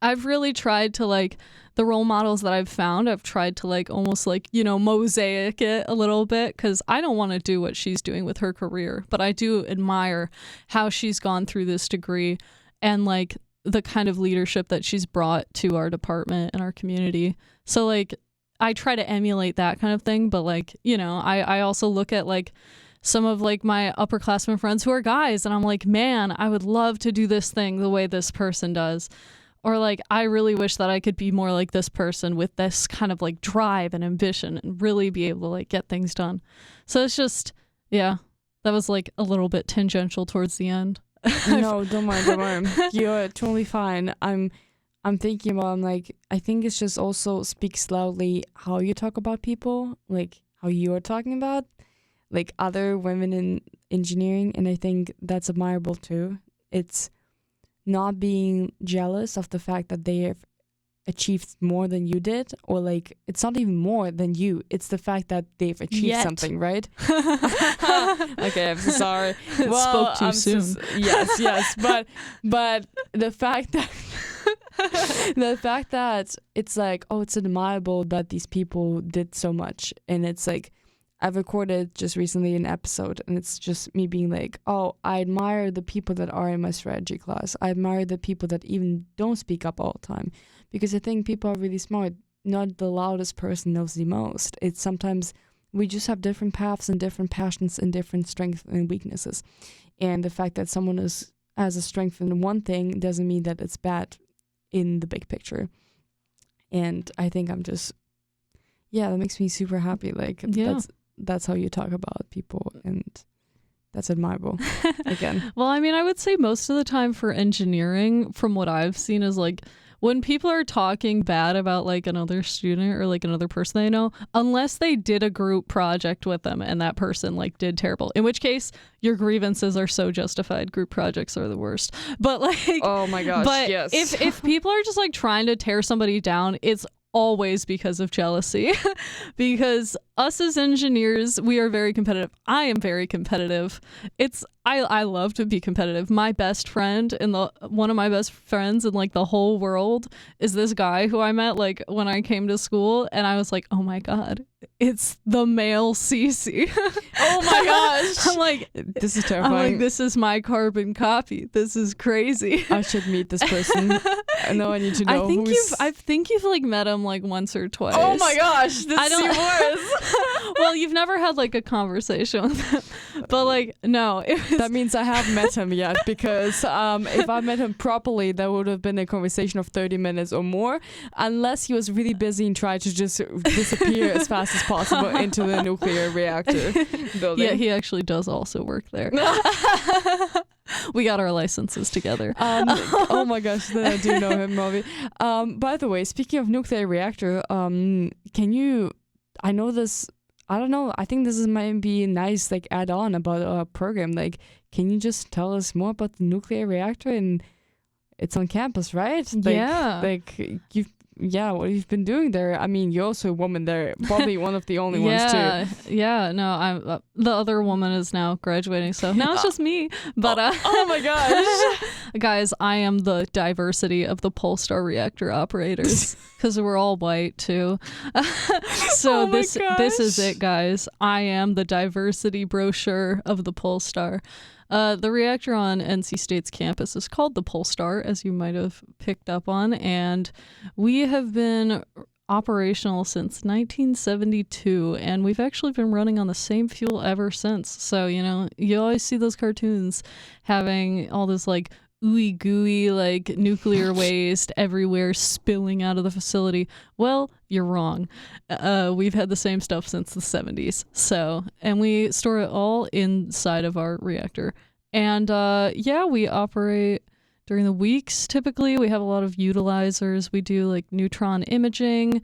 I've really tried to like, the role models that I've found, I've tried to like almost like, you know, mosaic it a little bit, because I don't want to do what she's doing with her career, but I do admire how she's gone through this degree and like the kind of leadership that she's brought to our department and our community. So like, I try to emulate that kind of thing, but like, you know, I also look at like some of like my upperclassmen friends who are guys and I'm like, man, I would love to do this thing the way this person does. Or like, I really wish that I could be more like this person with this kind of like drive and ambition and really be able to like get things done. So it's just, yeah, that was like a little bit tangential towards the end. No, don't worry. You're totally fine. I'm thinking about, I'm like, I think it's just also speaks loudly how you talk about people, like how you are talking about like other women in engineering. And I think that's admirable too. It's not being jealous of the fact that they have achieved more than you did, or like it's not even more than you, it's the fact that they've achieved something, right? Okay, I'm so sorry. Well, spoke too soon. Yes, but the fact that The fact that it's like, oh, it's admirable that these people did so much. And it's like, I've recorded just recently an episode, and it's just me being like, oh, I admire the people that are in my strategy class. I admire the people that even don't speak up all the time, because I think people are really smart. Not the loudest person knows the most. It's sometimes we just have different paths and different passions and different strengths and weaknesses. And the fact that someone has a strength in one thing doesn't mean that it's bad in the big picture. And I think that makes me super happy. Like, that's how you talk about people, and that's admirable. Again. Well, I mean, I would say most of the time for engineering, from what I've seen, is like when people are talking bad about like another student or like another person they know, unless they did a group project with them and that person like did terrible, in which case your grievances are so justified. Group projects are the worst. But like, oh my gosh, but yes. if people are just like trying to tear somebody down, it's always because of jealousy. Because us as engineers, we are very competitive. I am very competitive. I love to be competitive. My best friend one of my best friends in like the whole world is this guy who I met like when I came to school, and I was like, oh my god, it's the male Cece. Oh my gosh. I'm like, this is terrifying. I'm like, this is my carbon copy. This is crazy. I should meet this person. I know I need to know. I think you've like met him like once or twice. Oh my gosh, this is worse. Well, you've never had like a conversation with him, but like no, that means I have met him yet, because if I met him properly, that would have been a conversation of 30 minutes or more, unless he was really busy and tried to just disappear as fast as possible into the nuclear reactor building. Yeah, he actually does also work there. We got our licenses together. Oh my gosh, then I do know him, Robbie. By the way, speaking of nuclear reactor, I know this, I don't know, I think this might be a nice like add-on about our program. Like, can you just tell us more about the nuclear reactor? And it's on campus, right? Like, yeah. Like, what you've been doing there. I mean, you're also a woman there, probably one of the only ones too. Yeah, no, I'm the other woman is now graduating, so now it's just me. But oh my gosh. Guys, I am the diversity of the Polestar reactor operators, because we're all white too. So this is it, guys. I am the diversity brochure of the Polestar. The reactor on NC State's campus is called the Polestar, as you might have picked up on, and we have been operational since 1972, and we've actually been running on the same fuel ever since. So, you know, you always see those cartoons having all this like ooey gooey like nuclear waste everywhere spilling out of the facility. Well, you're wrong. We've had the same stuff since the 70s. So, and we store it all inside of our reactor. And we operate during the weeks. Typically, we have a lot of utilizers. We do like neutron imaging.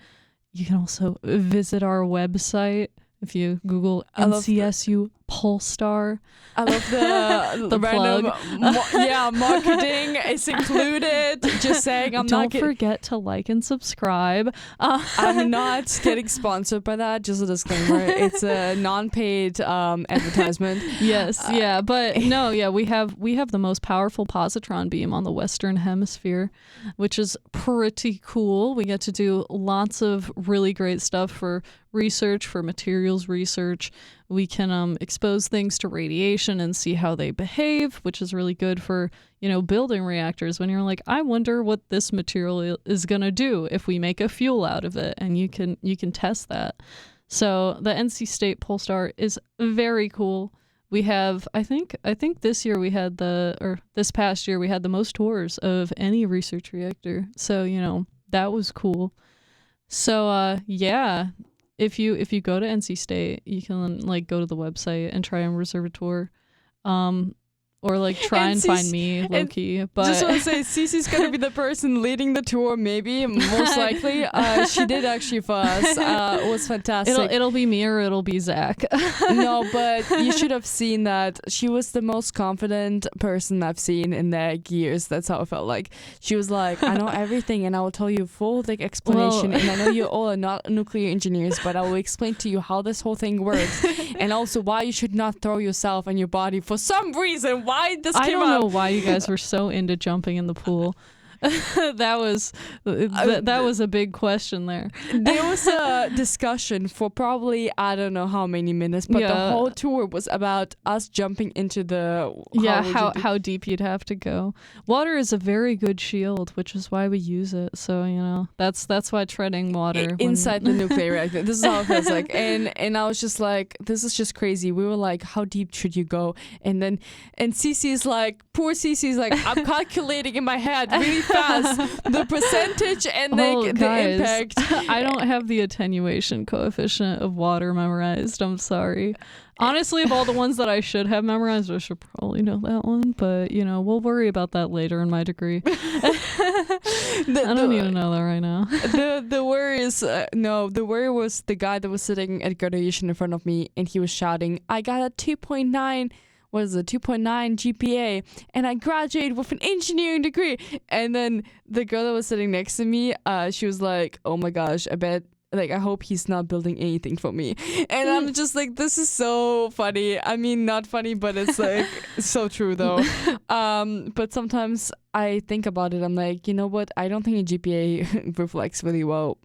You can also visit our website if you Google NCSU Polestar. I love the random marketing is included. Just saying, Don't forget to like and subscribe. I'm not getting sponsored by that. Just a disclaimer. It's a non-paid advertisement. Yes, but no, we have the most powerful positron beam on the Western Hemisphere, which is pretty cool. We get to do lots of really great stuff for research, for materials research. We can expose things to radiation and see how they behave, which is really good for, you know, building reactors when you're like, I wonder what this material is going to do if we make a fuel out of it, and you can test that. So the NC State Polestar is very cool. We have, I think this past year we had the most tours of any research reactor. So, you know, that was cool. So, if you go to NC State, you can like go to the website and try and reserve a tour, or like try and find me low key. But just want to say, Cece's gonna be the person leading the tour, maybe most likely. She did actually for us. It was fantastic. It'll be me or it'll be Zach. No, but you should have seen that she was the most confident person I've seen in their years. That's how it felt like. She was like, I know everything, and I will tell you a full like explanation. And I know you all are not nuclear engineers, but I will explain to you how this whole thing works, and also why you should not throw yourself and your body for some reason. Why this came I don't up. know why you guys were so into jumping in the pool. that was a big question there. There was a discussion for probably I don't know how many minutes, but the whole tour was about us jumping into the how deep you'd have to go. Water is a very good shield, which is why we use it. So that's why treading water inside the nuclear reactor. This is how it feels like, and I was just like, this is just crazy. We were like, how deep should you go? And Cece is like, poor Cece is like, I'm calculating in my head really fast the percentage and the impact. I don't have the attenuation coefficient of water memorized. I'm sorry. Honestly, of all the ones that I should have memorized, I should probably know that one. But, we'll worry about that later in my degree. I don't need to know that right now. The worry is, the worry was the guy that was sitting at graduation in front of me, and he was shouting, I got a 2.9 GPA, and I graduated with an engineering degree. And then the girl that was sitting next to me, she was like, oh my gosh, I hope he's not building anything for me. And I'm just like, this is so funny. I mean, not funny, but it's like so true though. But sometimes I think about it. I'm like, you know what? I don't think a GPA reflects really well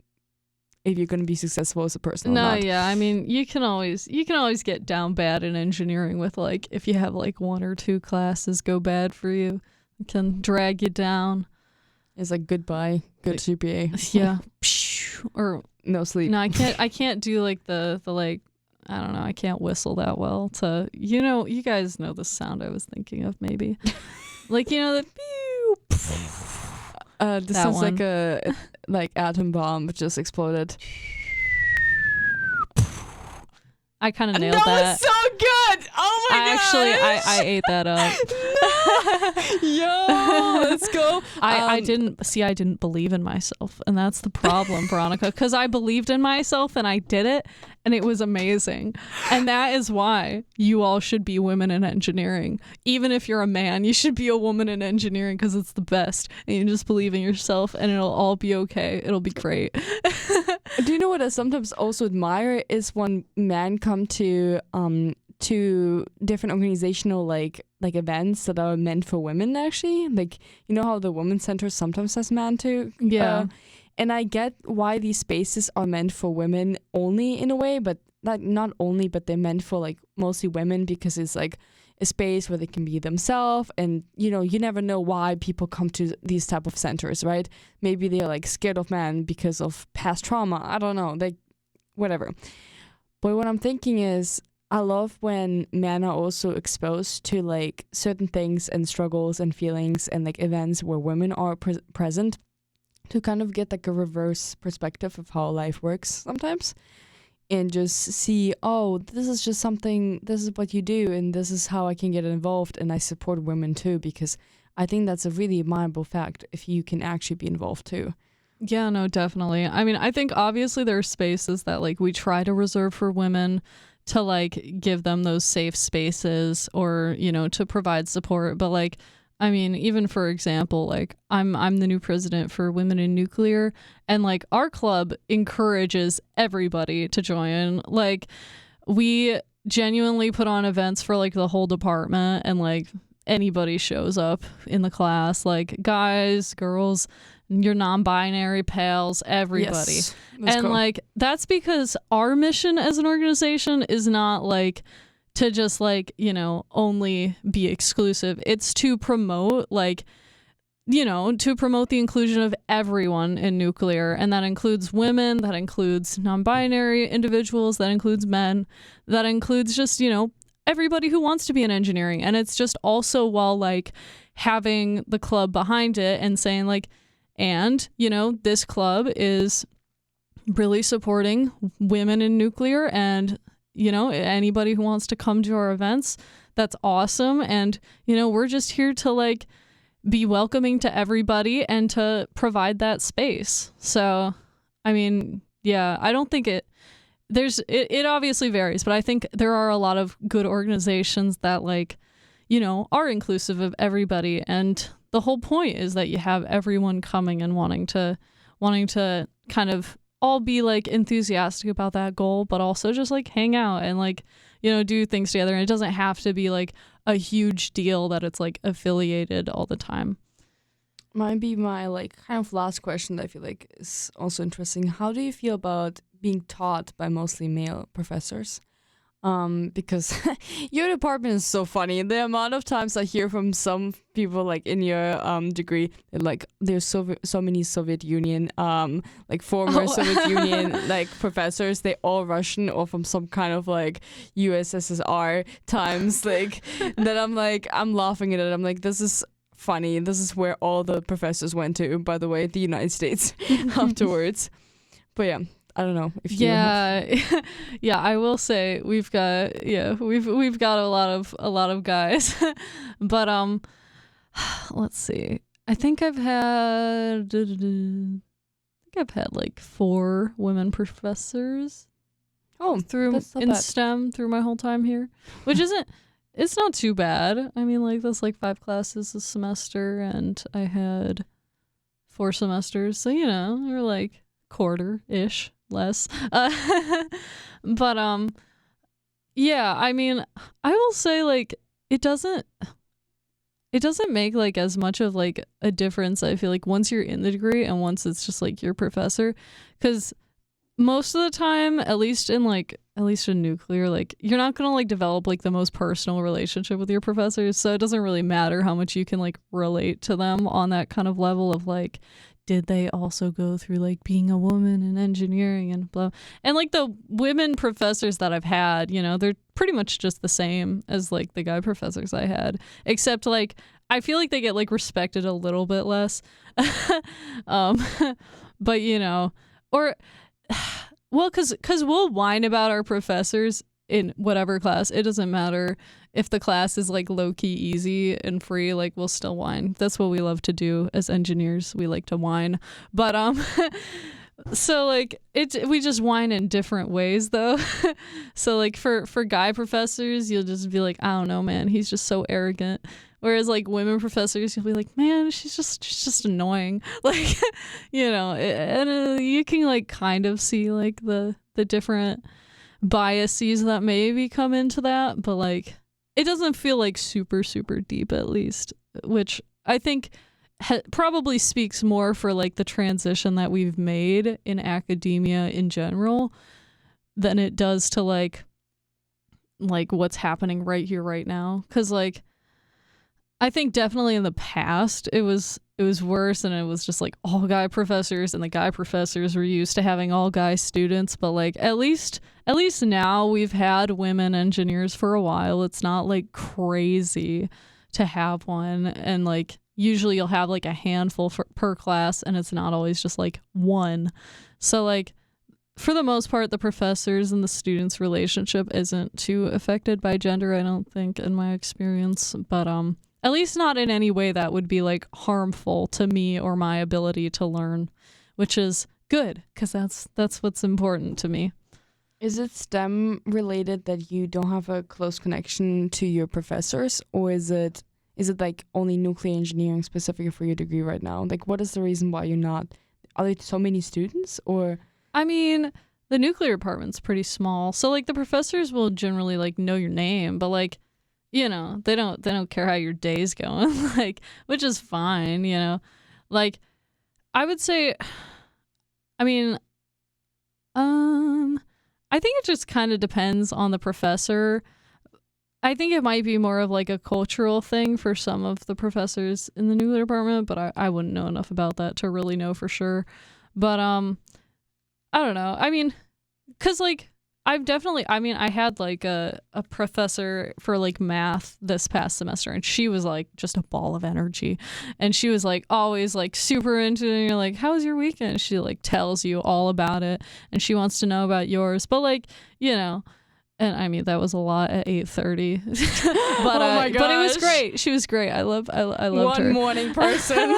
if you're going to be successful as a person. No, or not. yeah. I mean, you can always get down bad in engineering with like, if you have like 1 or 2 classes go bad for you, it can drag you down. It's like goodbye, good GPA. Yeah. Or no sleep. No, I can't do like the like, I don't know, I can't whistle that well to, you guys know the sound I was thinking of maybe. Like, the this sounds like a atom bomb just exploded. I kind of nailed that. That was so good. Oh my god! Actually, I ate that up. Yo, let's go. I didn't believe in myself, and that's the problem, Veronica. Because I believed in myself and I did it, and it was amazing. And that is why you all should be women in engineering. Even if you're a man, you should be a woman in engineering because it's the best. And you just believe in yourself, and it'll all be okay. It'll be great. Do you know what I sometimes also admire is when men come to different organizational like events that are meant for women, actually. Like, how the women's center sometimes has men too. Yeah. And I get why these spaces are meant for women only in a way, but like not only, but they're meant for like mostly women because it's like a space where they can be themselves. And you never know why people come to these type of centers, right? Maybe they're like scared of men because of past trauma. I don't know, like whatever. But what I'm thinking is, I love when men are also exposed to like certain things and struggles and feelings and like events where women are present, to kind of get like a reverse perspective of how life works sometimes, and just see, oh, this is just something, this is what you do, and this is how I can get involved, and I support women too, because I think that's a really admirable fact if you can actually be involved too. Yeah, no, definitely. I mean, I think obviously there are spaces that like we try to reserve for women to like give them those safe spaces or, to provide support. But like, I mean, even for example, like I'm the new president for Women in Nuclear, and like our club encourages everybody to join. Like we genuinely put on events for like the whole department, and like anybody shows up in the class, like guys, girls, your non-binary pals, everybody. Yes, and cool. Like that's because our mission as an organization is not like to just like, only be exclusive. It's to promote like, to promote the inclusion of everyone in nuclear. And that includes women, that includes non-binary individuals, that includes men, that includes just, everybody who wants to be in engineering. And it's just also while like having the club behind it and saying like, and, this club is really supporting women in nuclear, and anybody who wants to come to our events, that's awesome. And, we're just here to like be welcoming to everybody and to provide that space. So, I mean, yeah, I don't think it obviously varies, but I think there are a lot of good organizations that like, are inclusive of everybody. And the whole point is that you have everyone coming and wanting to kind of all be like enthusiastic about that goal, but also just like hang out and like, do things together. And it doesn't have to be like a huge deal that it's like affiliated all the time. might be my like kind of last question that I feel like is also interesting. How do you feel about being taught by mostly male professors? Because your department is so funny. The amount of times I hear from some people like in your degree, like there's so many Soviet Union like former Soviet Union like professors, they all Russian or from some kind of like USSR times, like that I'm laughing at it. I'm like, this is funny. This is where all the professors went to, by the way, the United States afterwards. But yeah, I don't know if you yeah, I will say we've got a lot of guys. But let's see. I think I've had like 4 women professors through in STEM through my whole time here, which it's not too bad. I mean, like that's like 5 classes a semester, and I had 4 semesters, so we're like quarter-ish less. But yeah, I mean, I will say like it doesn't make like as much of like a difference, I feel like, once you're in the degree and once it's just like your professor, because most of the time, at least in nuclear, like you're not gonna like develop like the most personal relationship with your professors, so it doesn't really matter how much you can like relate to them on that kind of level of like, did they also go through like being a woman in engineering and blah. And like the women professors that I've had, they're pretty much just the same as like the guy professors I had, except like I feel like they get like respected a little bit less. But or well, cause we'll whine about our professors in whatever class. It doesn't matter if the class is like low key easy and free, like we'll still whine. That's what we love to do as engineers. We like to whine. But so like we just whine in different ways though. So like for guy professors, you'll just be like, I don't know, man, he's just so arrogant. Whereas like women professors, you'll be like, man, she's just annoying. Like, and you can like kind of see like the different biases that maybe come into that, but like it doesn't feel like super, super deep, at least, which I think probably speaks more for like the transition that we've made in academia in general than it does to like what's happening right here, right now. Because like I think definitely in the past it was worse, and it was just like all guy professors, and the guy professors were used to having all guy students. But like at least now we've had women engineers for a while. It's not like crazy to have one, and like usually you'll have like a handful per class, and it's not always just like one. So like for the most part, the professors and the students relationship isn't too affected by gender, I don't think, in my experience. But at least not in any way that would be like harmful to me or my ability to learn, which is good, because that's what's important to me. Is it STEM related that you don't have a close connection to your professors, or is it like only nuclear engineering specifically for your degree right now? Like, what is the reason why you're not? Are there so many students, or? I mean, the nuclear department's pretty small, so like the professors will generally like know your name, but like, they don't care how your day's going, like, which is fine, like I would say, I mean, I think it just kind of depends on the professor. I think it might be more of like a cultural thing for some of the professors in the nuclear department, but I wouldn't know enough about that to really know for sure. But I don't know. I mean, because like I had like a professor for like math this past semester, and she was like just a ball of energy, and she was like always like super into it, and you're like, how was your weekend? She like tells you all about it, and she wants to know about yours, but like, and I mean that was a lot at 8:30. But oh my gosh. But it was great. She was great. I loved her. One morning person.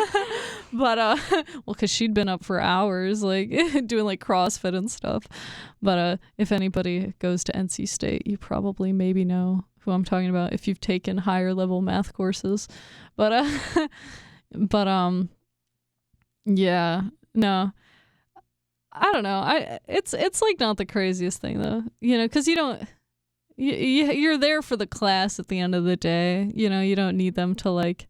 But well, because she'd been up for hours like doing like CrossFit and stuff. But if anybody goes to NC State, you probably maybe know who I'm talking about if you've taken higher level math courses. But yeah, no, I don't know. It's like not the craziest thing though, because you're there for the class at the end of the day. You don't need them to like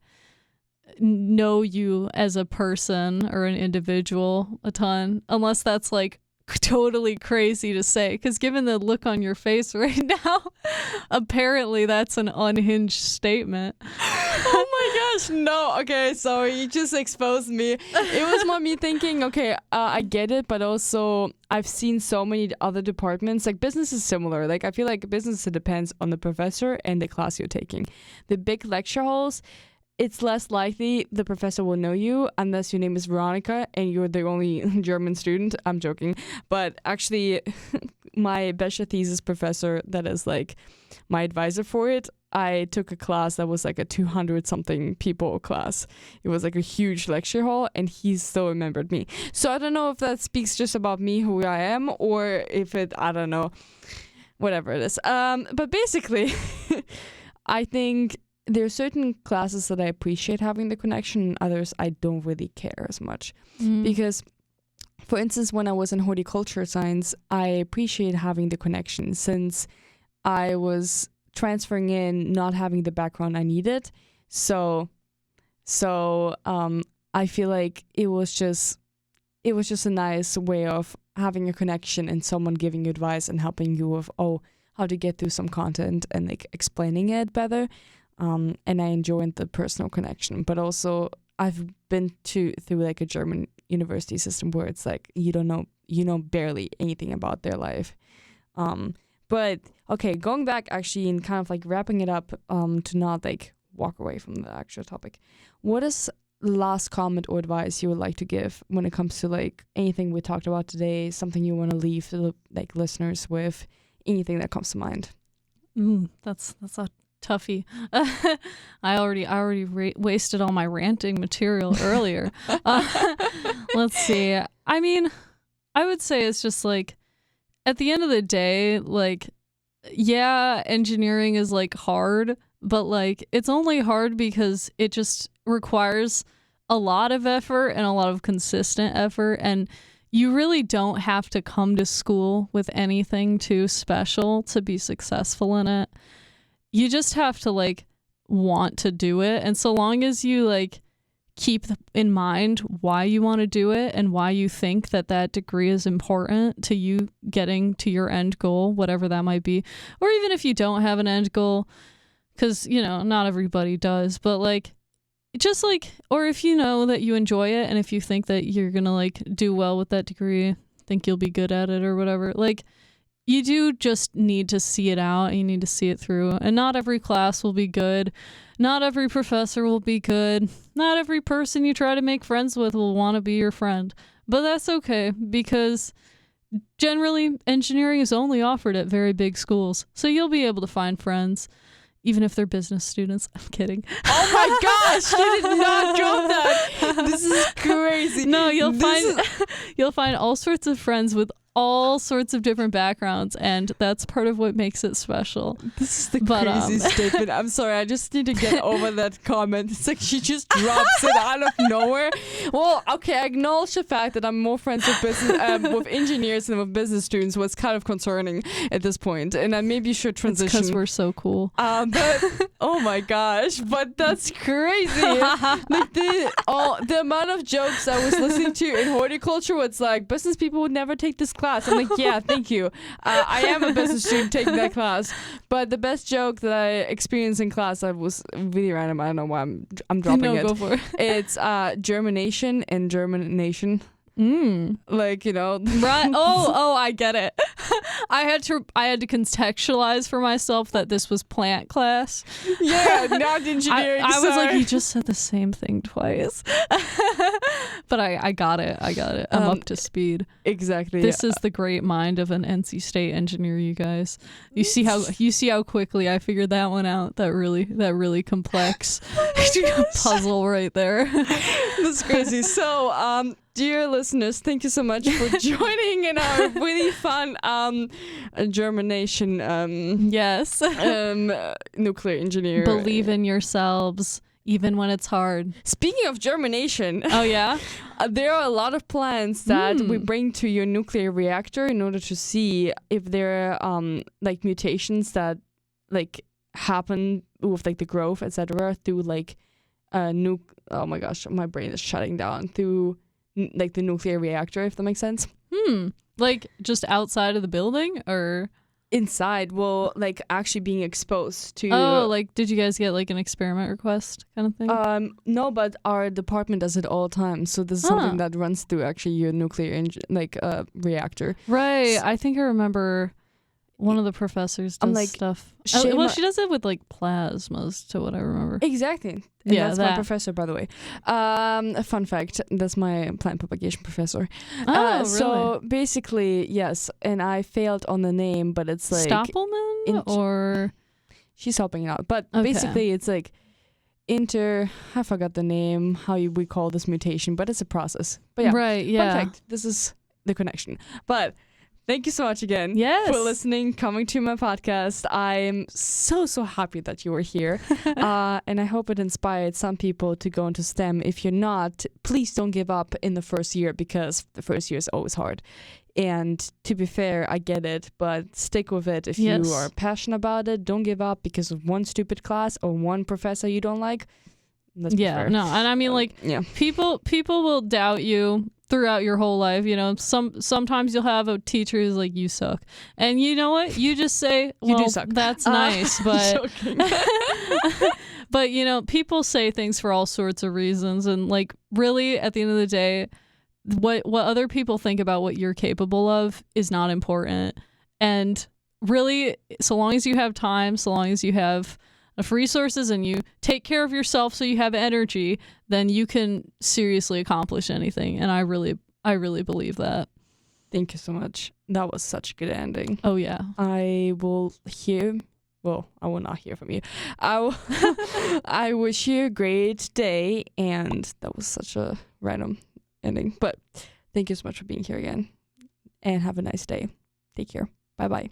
know you as a person or an individual a ton, unless that's like totally crazy to say, because given the look on your face right now, apparently that's an unhinged statement. Oh my gosh, no. Okay, sorry, you just exposed me. It was more me thinking, okay, I get it, but also I've seen so many other departments. Like business is similar. Like I feel like business, it depends on the professor and the class you're taking. The big lecture halls, it's less likely the professor will know you unless your name is Veronica and you're the only German student. I'm joking. But actually, my bachelor thesis professor, that is like my advisor for it, I took a class that was like a 200 something people class. It was like a huge lecture hall and he still remembered me. So I don't know if that speaks just about me, who I am, or if it, I don't know, whatever it is. But basically, I think there are certain classes that I appreciate having the connection, and others I don't really care as much. Because, for instance, when I was in horticulture science, I appreciate having the connection since I was transferring in, not having the background I needed. So I feel like it was just a nice way of having a connection and someone giving you advice and helping you with how to get through some content and like explaining it better. And I enjoyed the personal connection, but also I've been through like a German university system where it's like you know barely anything about their life. But okay, going back actually and kind of like wrapping it up, to not like walk away from the actual topic. What is the last comment or advice you would like to give when it comes to like anything we talked about today? Something you want to leave the like listeners with? Anything that comes to mind? That's a toughie. I already wasted all my ranting material earlier. Let's see. I mean, I would say it's just like, at the end of the day, like, yeah, engineering is like hard, but like it's only hard because it just requires a lot of effort and a lot of consistent effort, and you really don't have to come to school with anything too special to be successful in it. You just have to like want to do it. And so long as you like keep in mind why you want to do it and why you think that degree is important to you getting to your end goal, whatever that might be, or even if you don't have an end goal, because, you know, not everybody does, but like, just like, or if you know that you enjoy it and if you think that you're gonna like do well with that degree, think you'll be good at it or whatever, like, you do just need to see it out and you need to see it through. And not every class will be good. Not every professor will be good. Not every person you try to make friends with will want to be your friend. But that's okay, because generally engineering is only offered at very big schools. So you'll be able to find friends, even if they're business students. I'm kidding. Oh my gosh, you did not drop that. This is crazy. No, you'll find all sorts of friends with all sorts of different backgrounds, and that's part of what makes it special. This is the crazy statement. I'm sorry, I just need to get over that comment. It's like she just drops it out of nowhere. Well, okay, I acknowledge the fact that I'm more friends with business, with engineers than with business students, was kind of concerning at this point, and I maybe should transition. Because we're so cool. But oh my gosh, but that's crazy. Like the amount of jokes I was listening to in horticulture was like, business people would never take this class. I'm like, yeah, thank you. I am a business student taking that class. But the best joke that I experienced in class, I was really random. I don't know why I'm dropping it. Go for it. It's germination and germination. Like, you know. Right. Oh, I get it. I had to contextualize for myself that this was plant class. Yeah, not engineering. I was like, you just said the same thing twice. But I got it. I'm up to speed. Exactly. This is the great mind of an NC State engineer, you guys. You see how quickly I figured that one out. That really complex puzzle right there. That's crazy. So, dear listeners, thank you so much for joining in our really fun germination yes nuclear engineer. Believe in yourselves even when it's hard. Speaking of germination, oh yeah, there are a lot of plants that we bring to your nuclear reactor in order to see if there are like mutations that like happen with like the growth, etc., through like oh my gosh, my brain is shutting down through like the nuclear reactor, if that makes sense. Like just outside of the building or inside? Well, like actually being exposed to. Oh, like did you guys get like an experiment request kind of thing? No, but our department does it all the time. So this is something that runs through actually your nuclear reactor. Right. I think I remember one of the professors does stuff. She does it with like plasmas, to what I remember. Exactly. And that's my professor, by the way. A fun fact, that's my plant propagation professor. Really? So basically, yes, and I failed on the name, but it's like... Stoppelman or... She's helping out. But basically, it's like I forgot the name, we call this mutation, but it's a process. But yeah. Right, yeah. Fun fact, this is the connection. But... Thank you so much again for listening, coming to my podcast. I'm so happy that you were here. And I hope it inspired some people to go into STEM. If you're not, please don't give up in the first year, because the first year is always hard. And to be fair, I get it, but stick with it. If you are passionate about it, don't give up because of one stupid class or one professor you don't like. Let's be fair. No, and I mean, people will doubt you throughout your whole life. You know, sometimes you'll have a teacher who's like, you suck, and you know what, you just say, well, you do suck. That's nice, but but you know, people say things for all sorts of reasons, and like really at the end of the day, what other people think about what you're capable of is not important. And really, so long as you have time, so long as you have enough resources and you take care of yourself so you have energy, then you can seriously accomplish anything. And I really believe that. Thank you so much. That was such a good ending. Oh yeah. I will not hear from you. I wish you a great day, and that was such a random ending. But thank you so much for being here again, and have a nice day. Take care. Bye bye.